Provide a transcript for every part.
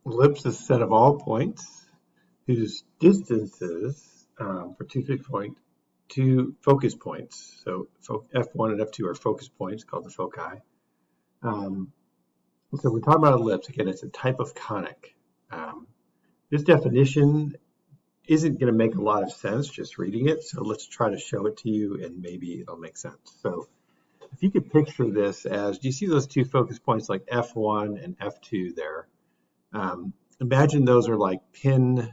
Ellipse is a set of all points whose distances for two focus points. So F1 and F2 are focus points called the foci. So we're talking about ellipse. Again, it's a type of conic. This definition isn't going to make a lot of sense just reading it. So let's try to show it to you and maybe it'll make sense. So if you could picture this as, do you see those two focus points like F1 and F2 there? Imagine those are like pin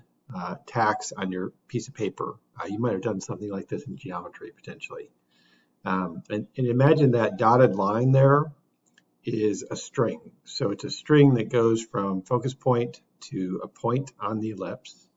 tacks on your piece of paper. You might have done something like this in geometry potentially. And imagine that dotted line there is a string. So it's a string that goes from focus point to a point on the ellipse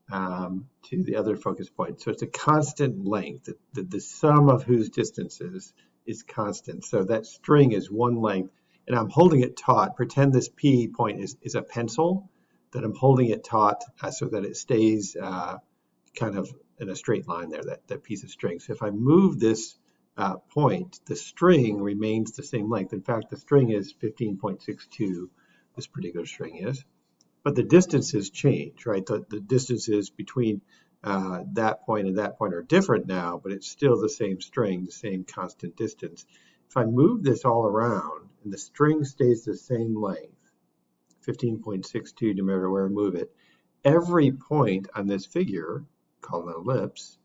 to the other focus point. So it's a constant length. The sum of whose distances is constant. So that string is one length, and I'm holding it taut. Pretend this P point is a pencil, that I'm holding it taut so that it stays kind of in a straight line there, that piece of string. So if I move this point, the string remains the same length. In fact, the string is 15.62, this particular string is. But the distances change, right? The distances between that point and that point are different now, but it's still the same string, the same constant distance. If I move this all around and the string stays the same length, 15.62 no matter where I move it, every point on this figure, called an ellipse,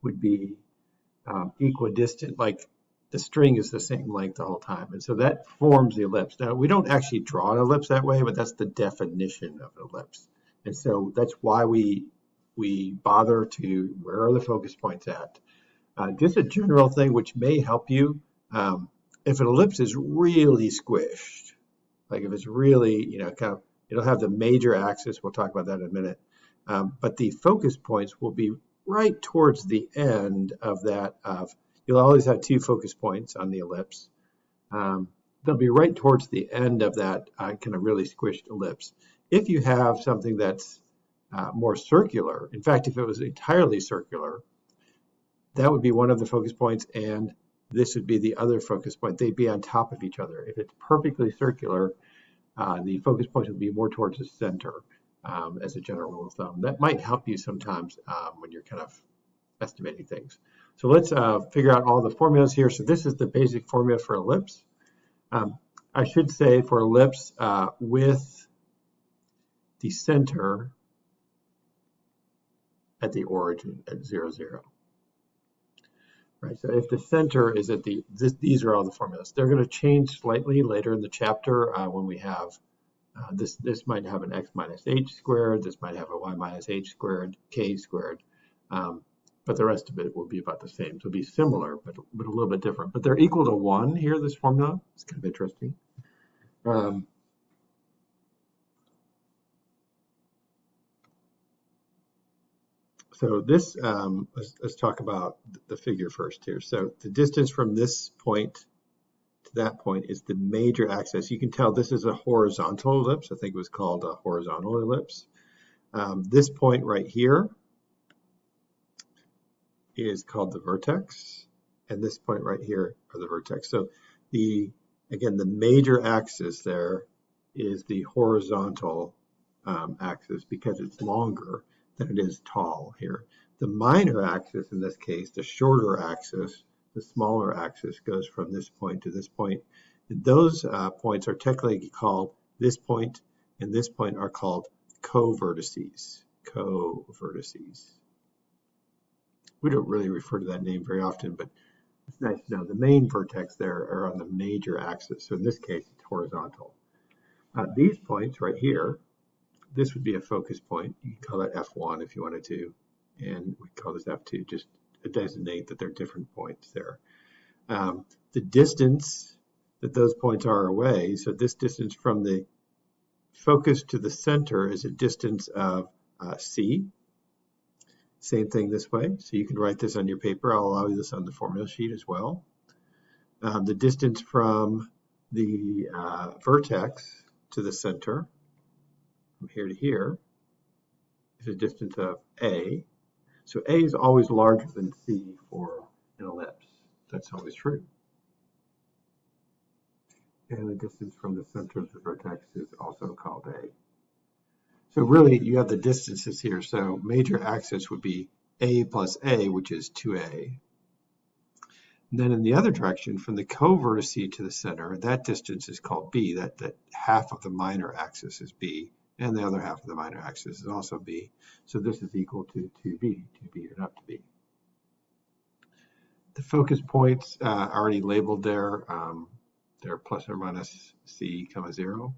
would be equidistant, like the string is the same length the whole time. And so that forms the ellipse. Now, we don't actually draw an ellipse that way, but that's the definition of an ellipse. And so that's why we bother to, where are the focus points at? Just a general thing which may help you. If an ellipse is really squished, like if it's really, kind of, it'll have the major axis. We'll talk about that in a minute. But the focus points will be right towards the end of that. You'll always have two focus points on the ellipse. They'll be right towards the end of that kind of really squished ellipse. If you have something that's more circular, in fact, if it was entirely circular, that would be one of the focus points, and this would be the other focus point. They'd be on top of each other. If it's perfectly circular, the focus points would be more towards the center. As a general rule of thumb. That might help you sometimes when you're kind of estimating things. So let's figure out all the formulas here. So this is the basic formula for ellipse. I should say for ellipse with the center at the origin at 0, 0. Right, so if the center is at these are all the formulas. They're going to change slightly later in the chapter when we have this might have an x minus h squared, this might have a y minus h squared, k squared, but the rest of it will be about the same. So it'll be similar, but a little bit different. But they're equal to 1 here, this formula. It's kind of interesting. So this, let's talk about the figure first here. So the distance from this point to that point is the major axis. You can tell this is a horizontal ellipse. I think it was called a horizontal ellipse. This point right here is called the vertex, and this point right here are the vertex. So again, the major axis there is the horizontal axis because it's longer than it is tall here. The minor axis in this case, the shorter axis, the smaller axis goes from this point to this point. And those points are technically called, this point and this point are called co-vertices. Co-vertices. We don't really refer to that name very often, but it's nice to know the main vertex there are on the major axis. So in this case, it's horizontal. These points right here, this would be a focus point. You can call that F1 if you wanted to, and we call this F2, just to designate that they're different points there. The distance that those points are away, so this distance from the focus to the center is a distance of c. Same thing this way, so you can write this on your paper. I'll allow you this on the formula sheet as well. The distance from the vertex to the center, from here to here, is a distance of a. So a is always larger than c for an ellipse. That's always true. And the distance from the center of the vertex is also called a. So really, you have the distances here. So major axis would be A plus A, which is 2A. And then in the other direction, from the co-vertice to the center, that distance is called B. That half of the minor axis is B, and the other half of the minor axis is also B. So this is equal to 2B, 2B and up to B. The focus points are already labeled there. They're plus or minus C, 0.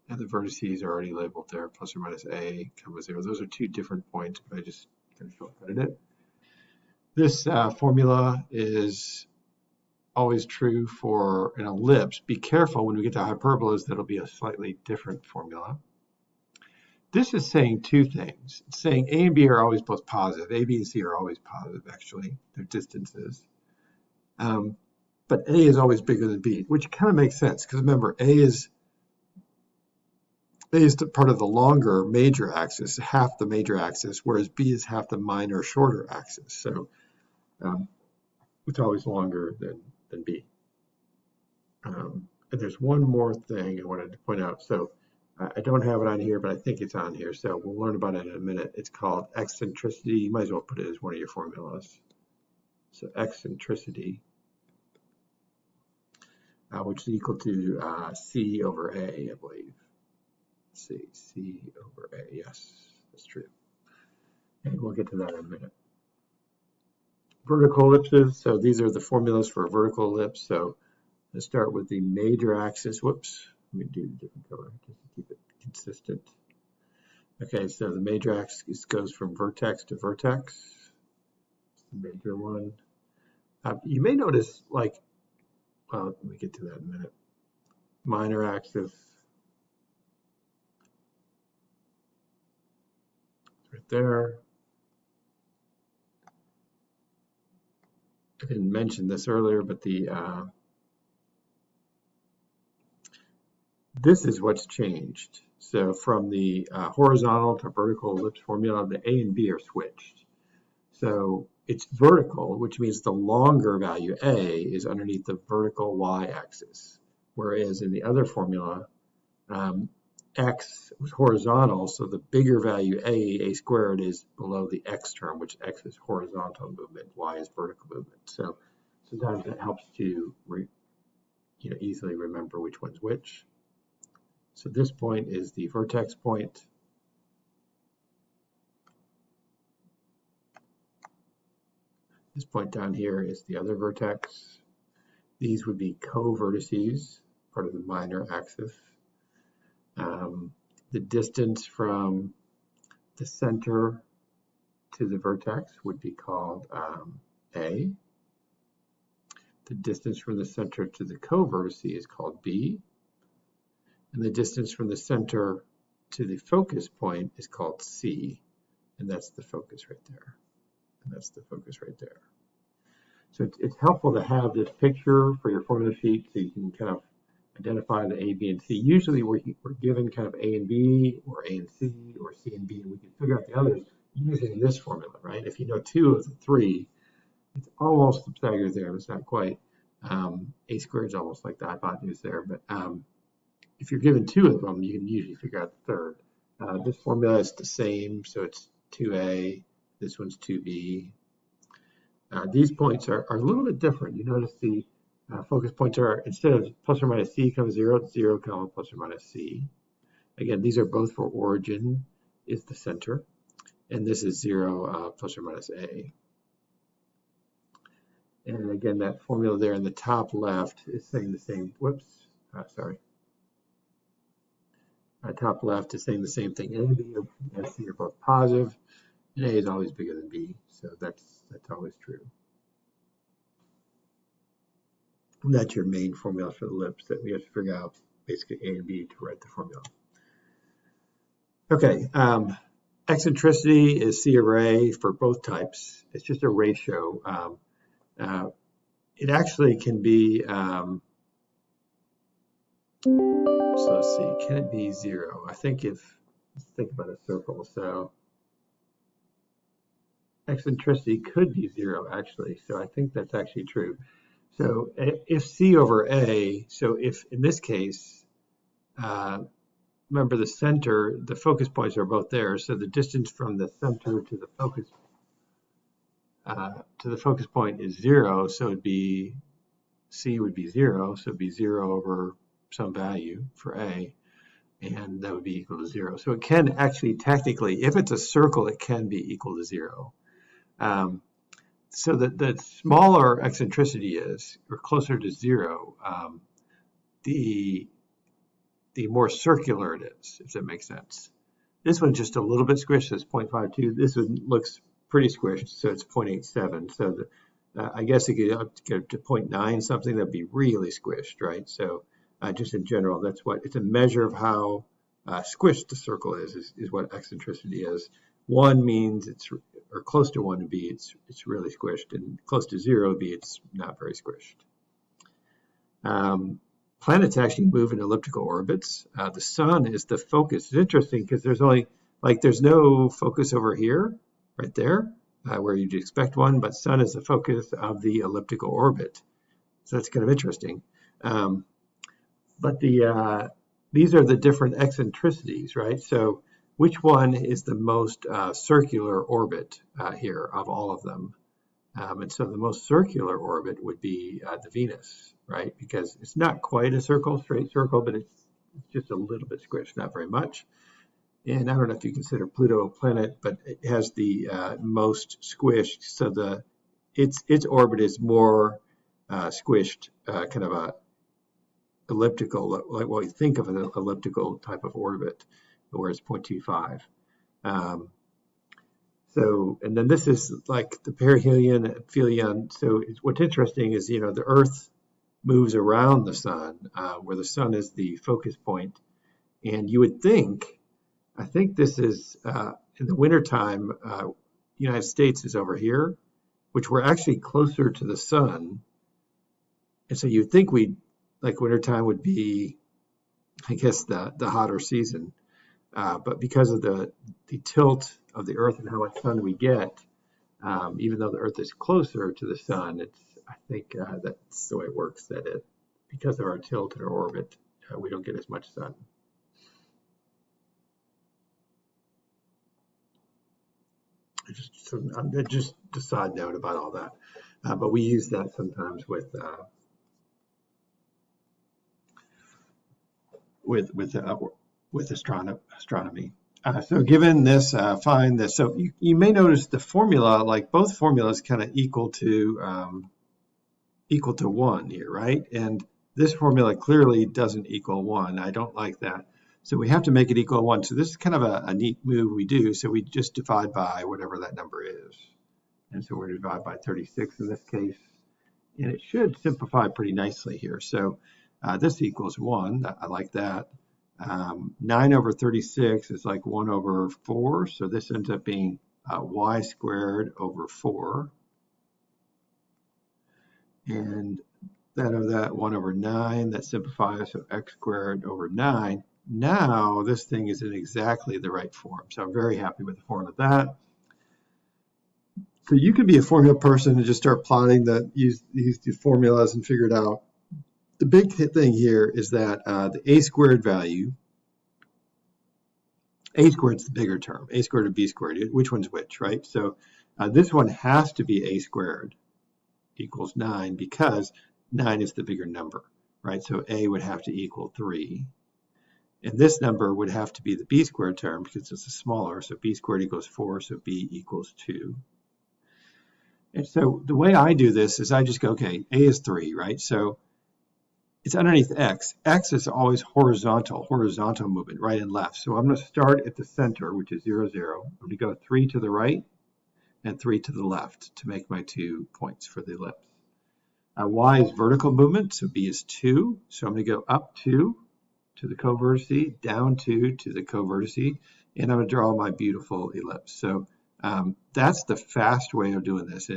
And the vertices are already labeled there, plus or minus A, 0. Those are two different points, but I just kind of shortcutted it. This formula is always true for an ellipse. Be careful when we get to hyperbolas, that'll be a slightly different formula. This is saying two things. It's saying A and B are always both positive. A, B, and C are always positive, actually. They're distances. But A is always bigger than B, which kind of makes sense, because remember, A is part of the longer major axis, half the major axis, whereas B is half the minor shorter axis. So it's always longer than B. And there's one more thing I wanted to point out. So I don't have it on here, but I think it's on here. So we'll learn about it in a minute. It's called eccentricity. You might as well put it as one of your formulas. So eccentricity, which is equal to C over A, I believe. Let's see, C over A. Yes, that's true. And we'll get to that in a minute. Vertical ellipses. So these are the formulas for a vertical ellipse. So let's start with the major axis. Whoops. Let me do a different color just to keep it consistent. Okay, so the major axis goes from vertex to vertex. It's the major one. You may notice, like, well, let me get to that in a minute. Minor axis. Right there. I didn't mention this earlier, but this is what's changed. So from the horizontal to vertical ellipse formula, the A and B are switched. So it's vertical, which means the longer value A is underneath the vertical y-axis, whereas in the other formula, X was horizontal, so the bigger value A squared, is below the X term, which X is horizontal movement, Y is vertical movement. So sometimes it helps to easily remember which one's which. So this point is the vertex point. This point down here is the other vertex. These would be co-vertices, part of the minor axis. The distance from the center to the vertex would be called A. The distance from the center to the co-vertice is called B. And the distance from the center to the focus point is called C. And that's the focus right there. And that's the focus right there. So it's helpful to have this picture for your formula sheet so you can kind of identify the A, B, and C. Usually we're given kind of A and B, or A and C, or C and B, and we can figure out the others using this formula, right? If you know two of the three, it's almost the Pythagorean theorem. It's not quite. A squared is almost like the hypotenuse there, but if you're given two of them, you can usually figure out the third. This formula is the same, so it's 2A. This one's 2B. These points are a little bit different. You notice the focus points are, instead of plus or minus C, 0, it's 0, plus or minus C. Again, these are both for origin is the center, and this is 0, plus or minus A. And again, that formula there in the top left is saying the same, top left is saying the same thing. A and B and C are both positive, and A is always bigger than B, so that's always true. And that's your main formula for the ellipse that we have to figure out, basically A and B, to write the formula. Okay, eccentricity is C over A for both types. It's just a ratio. It actually can be, so let's see, can it be 0? I think let's think about a circle. So eccentricity could be 0 actually. So I think that's actually true. So if C over A, so if in this case, remember the center, the focus points are both there. So the distance from the center to the focus point is 0. So it'd be C would be 0. So it'd be 0 over some value for A, and that would be equal to 0. So it can actually technically, if it's a circle, it can be equal to 0. So the smaller eccentricity is, or closer to 0, the more circular it is, if that makes sense. This one's just a little bit squished, it's 0.52. This one looks pretty squished, so it's 0.87. So I guess it could go to 0.9 something, that'd be really squished, right? So just in general, that's what, it's a measure of how squished the circle is what eccentricity is. 1 means it's, or close to 1 would be it's really squished, and close to 0 would be it's not very squished. Planets actually move in elliptical orbits. The sun is the focus. It's interesting because there's only, there's no focus over here, right there, where you'd expect one, but sun is the focus of the elliptical orbit. So that's kind of interesting. But these are the different eccentricities, right? So which one is the most circular orbit here of all of them? And so the most circular orbit would be the Venus, right? Because it's not quite a circle, straight circle, but it's just a little bit squished, not very much. And I don't know if you consider Pluto a planet, but it has the most squished. So its orbit is more squished, kind of a elliptical, like what we think of an elliptical type of orbit, where it's 0.25. So, and then this is like the perihelion, aphelion. So what's interesting is, the Earth moves around the sun, where the sun is the focus point. And you would think, I think this is, in the wintertime, United States is over here, which we're actually closer to the sun. And so you'd think wintertime would be, I guess, the hotter season. But because of the tilt of the Earth and how much sun we get, even though the Earth is closer to the sun, I think that's the way it works, that because of our tilt and our orbit, we don't get as much sun. Just a side note about all that. But we use that sometimes with astronomy. So given this, find this. So you may notice the formula, like both formulas, kind of equal to 1 here, right? And this formula clearly doesn't equal 1. I don't like that. So we have to make it equal to 1. So this is kind of a neat move we do. So we just divide by whatever that number is. And so we're going to divide by 36 in this case. And it should simplify pretty nicely here. So this equals 1. I like that. 9 over 36 is like 1 over 4. So this ends up being y squared over 4. And that of that 1 over 9, that simplifies, so x squared over 9. Now this thing is in exactly the right form. So I'm very happy with the form of that. So you can be a formula person and just start plotting use the formulas and figure it out. The big thing here is that the a squared value, a squared is the bigger term, a squared or b squared, which one's which, right? So this one has to be a squared equals 9 because 9 is the bigger number, right? So a would have to equal 3. And this number would have to be the b squared term because it's a smaller, so b squared equals 4, so b equals 2. And so the way I do this is I just go, okay, a is 3, right? So it's underneath x. X is always horizontal movement, right and left. So I'm going to start at the center, which is 0, 0. I'm going to go 3 to the right and 3 to the left to make my 2 points for the ellipse. Y is vertical movement, so b is 2. So I'm going to go up 2 to the covertice, down 2 to the covertice, and I'm going to draw my beautiful ellipse. So that's the fast way of doing this.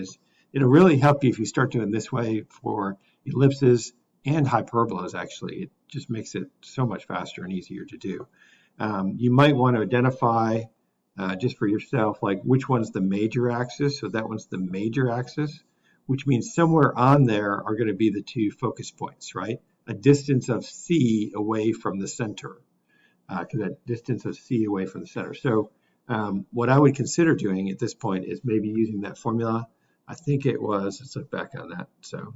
It'll really help you if you start doing this way for ellipses and hyperbolas, actually. It just makes it so much faster and easier to do. You might want to identify just for yourself, like which one's the major axis. So that one's the major axis, which means somewhere on there are going to be the 2 focus points, right? A distance of c away from the center. because that distance of c away from the center. So what I would consider doing at this point is maybe using that formula. I think it was, let's look back on that. So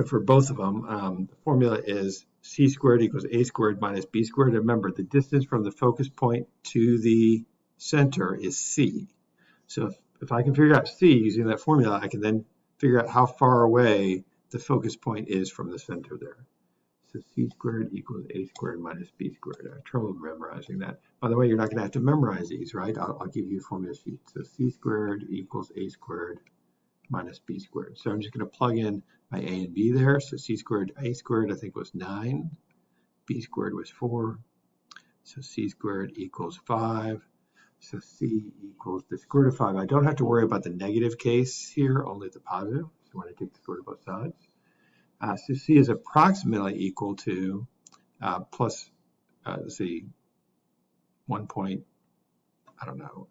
for both of them, the formula is c squared equals a squared minus b squared. Remember, the distance from the focus point to the center is c. So if I can figure out c using that formula, I can then figure out how far away the focus point is from the center there. So c squared equals a squared minus b squared. I have trouble memorizing that. By the way, you're not going to have to memorize these, right? I'll give you a formula sheet. So c squared equals a squared minus b squared. So I'm just going to plug in my a and b there. So c squared, a squared, I think was 9. B squared was 4. So c squared equals 5. So c equals the square root of 5. I don't have to worry about the negative case here, only the positive. So when I take the square root of both sides. So c is approximately equal to plus, let's see, 1 point, I don't know,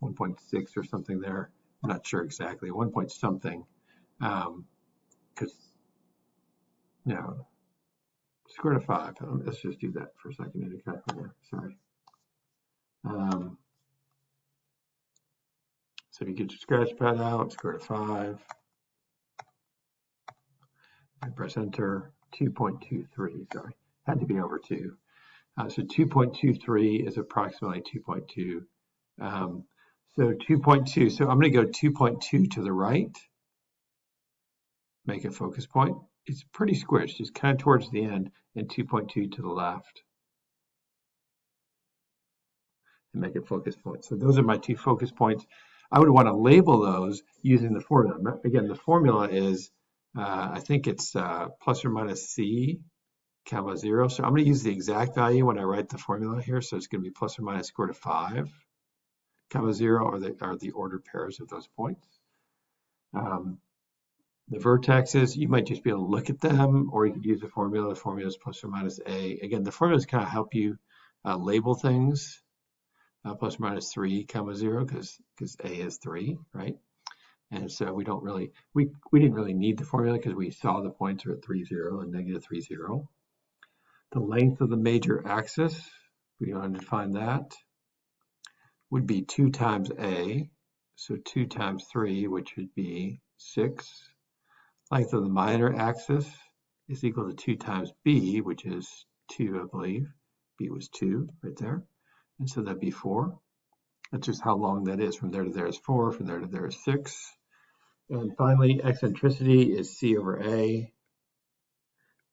1.6 or something there. I'm not sure exactly, 1 point something. Because, no, square root of 5. Let's just do that for a second in a calculator. Sorry. So you get your scratch pad out, square root of 5, and press enter. 2.23. Sorry, had to be over 2. So 2.23 is approximately 2.2. So 2.2. So I'm going to go 2.2 to the right. Make a focus point. It's pretty squished. It's kind of towards the end, and 2.2 to the left. And make a focus point. So those are my 2 focus points. I would want to label those using the formula. Again, the formula is, I think it's plus or minus c, comma 0. So I'm going to use the exact value when I write the formula here. So it's going to be plus or minus square root of 5, comma 0 are the ordered pairs of those points. The vertexes, you might just be able to look at them, or you could use the formula. The formula is plus or minus a. Again, the formulas kind of help you label things. Plus or minus 3, comma 0, because a is 3, right? And so we don't really, we didn't really need the formula because we saw the points are at 3, 0 and negative 3, 0. The length of the major axis, we want to define that, would be 2 times a, so 2 times 3, which would be 6. Length of the minor axis is equal to 2 times b, which is 2, I believe. B was 2 right there. And so that'd be 4. That's just how long that is. From there to there is 4. From there to there is 6. And finally, eccentricity is c over a.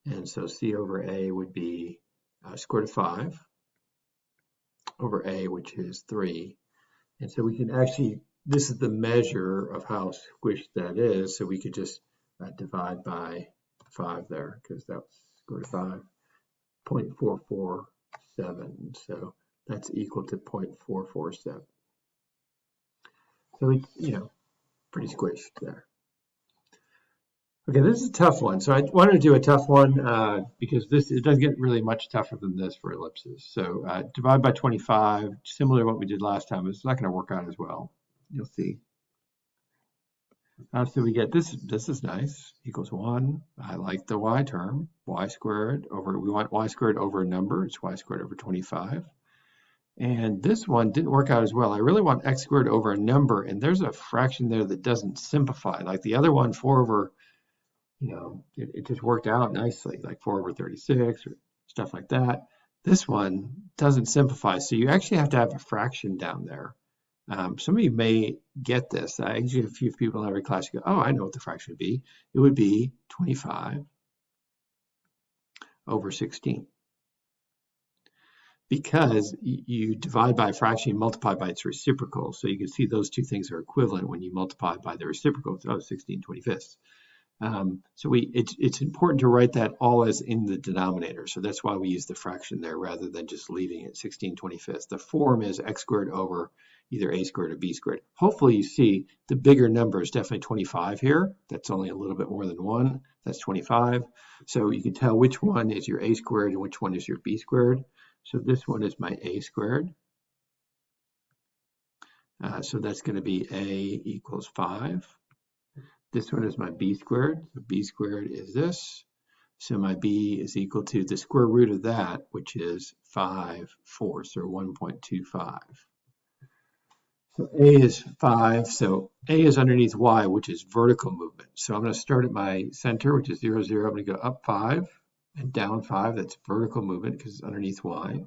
And so c over a would be square root of 5 over a, which is 3. And so we can actually, this is the measure of how squished that is. So we could just divide by 5 there, because that's square root of 5, 0.447. So that's equal to 0.447. So it's, pretty squished there. Okay, this is a tough one. So I wanted to do a tough one because it doesn't get really much tougher than this for ellipses. So divide by 25, similar to what we did last time. It's not going to work out as well. You'll see. So we get this is nice, equals 1. I like the y term, y squared over, we want y squared over a number. It's y squared over 25. And this one didn't work out as well. I really want x squared over a number, and there's a fraction there that doesn't simplify. Like the other one, 4 over, it just worked out nicely, like 4 over 36 or stuff like that. This one doesn't simplify, so you actually have to have a fraction down there. Some of you may get this. I actually have a few people in every class who go, oh, I know what the fraction would be. It would be 25 over 16. Because you divide by a fraction, you multiply by its reciprocal. So you can see those two things are equivalent when you multiply by the reciprocal. Oh, 16/25. So it's important to write that all as in the denominator. So that's why we use the fraction there rather than just leaving it 16/25. The form is x squared over either a squared or b squared. Hopefully you see the bigger number is definitely 25 here. That's only a little bit more than 1. That's 25. So you can tell which one is your a squared and which one is your b squared. So this one is my a squared. So that's going to be a equals 5. This one is my b squared. So b squared is this. So my b is equal to the square root of that, which is 5/4, or 1.25. So a is 5, so a is underneath y, which is vertical movement. So I'm going to start at my center, which is 0, 0. I'm going to go up 5 and down 5. That's vertical movement because it's underneath y.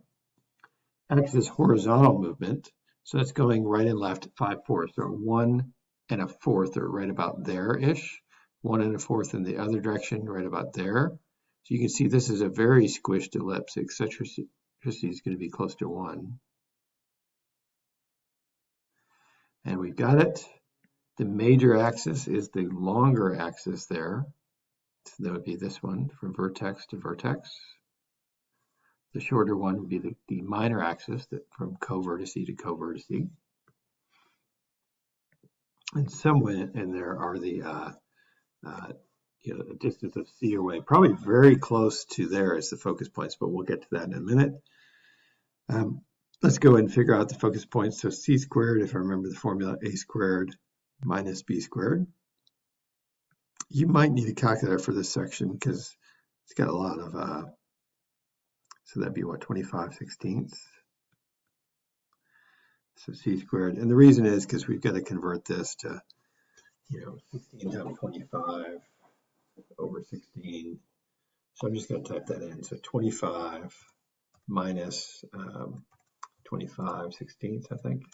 X is horizontal movement, so that's going right and left at 5/4. So 1 1/4 are right about there-ish. 1 1/4 in the other direction, right about there. So you can see this is a very squished ellipse. Eccentricity is going to be close to 1. And we've got it. The major axis is the longer axis there. So that would be this one from vertex to vertex. The shorter one would be the minor axis from covertice to covertice. And somewhere in there are the distance of C away. Probably very close to there as the focus points, but we'll get to that in a minute. Let's go ahead and figure out the focus points. So C squared, if I remember the formula, A squared minus B squared. You might need a calculator for this section because it's got a lot of, so that'd be what, 25/16. So C squared, and the reason is because we've got to convert this to, 16 times 25 over 16. So I'm just going to type that in. So 25 minus 25/16, I think.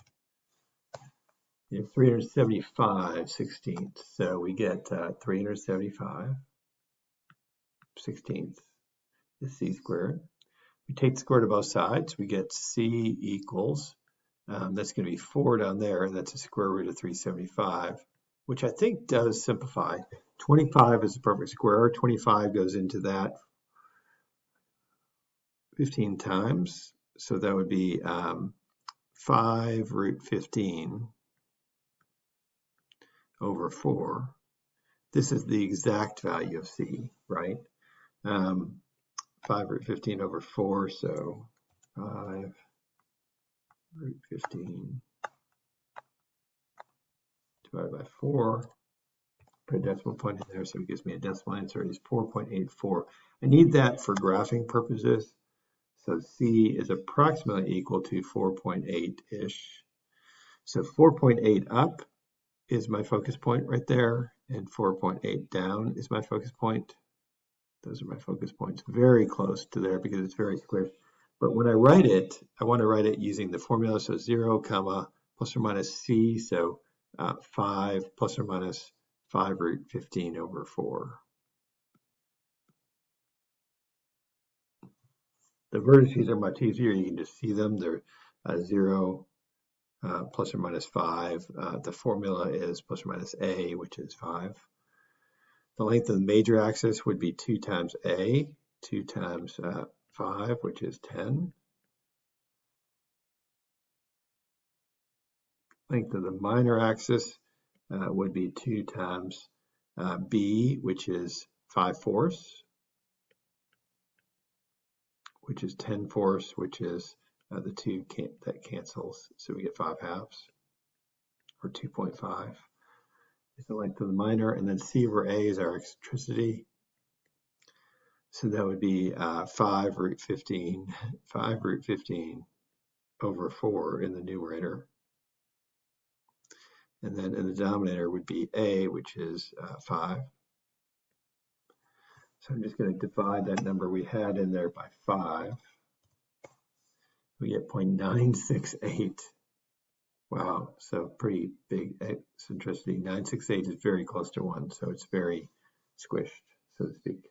375/16. So we get 375/16 is C squared. We take the square root of both sides. We get C equals, that's going to be 4 down there, and that's a square root of 375, which I think does simplify. 25 is a perfect square. 25 goes into that 15 times. So that would be 5√15 over 4. This is the exact value of C, right? 5√15 over 4, so 5√15 divided by 4. Put a decimal point in there, so it gives me a decimal answer. It is 4.84. I need that for graphing purposes. So C is approximately equal to 4.8-ish. So 4.8 up is my focus point right there, and 4.8 down is my focus point. Those are my focus points, very close to there because it's very squished. But when I write it, I want to write it using the formula, so 0, plus or minus C, so 5 plus or minus 5√15 over 4. The vertices are much easier. You can just see them. They're 0 plus or minus 5. The formula is plus or minus A, which is 5. The length of the major axis would be 2 times A, 2 times 5, which is 10. Length of the minor axis would be 2 times B, which is 5/4, which is 10/4, which is the 2 that cancels, so we get 5/2, or 2.5 is the length of the minor, and then C over A is our eccentricity. So that would be 5√15 over 4 in the numerator. And then in the denominator would be A, which is 5. So I'm just going to divide that number we had in there by 5. We get 0.968. Wow, so pretty big eccentricity. 968 is very close to 1, so it's very squished, so to speak.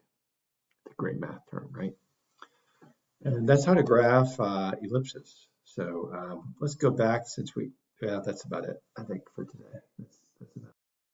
It's a great math term, right? And that's how to graph ellipses. So let's go back since that's about it, I think, for today. That's enough.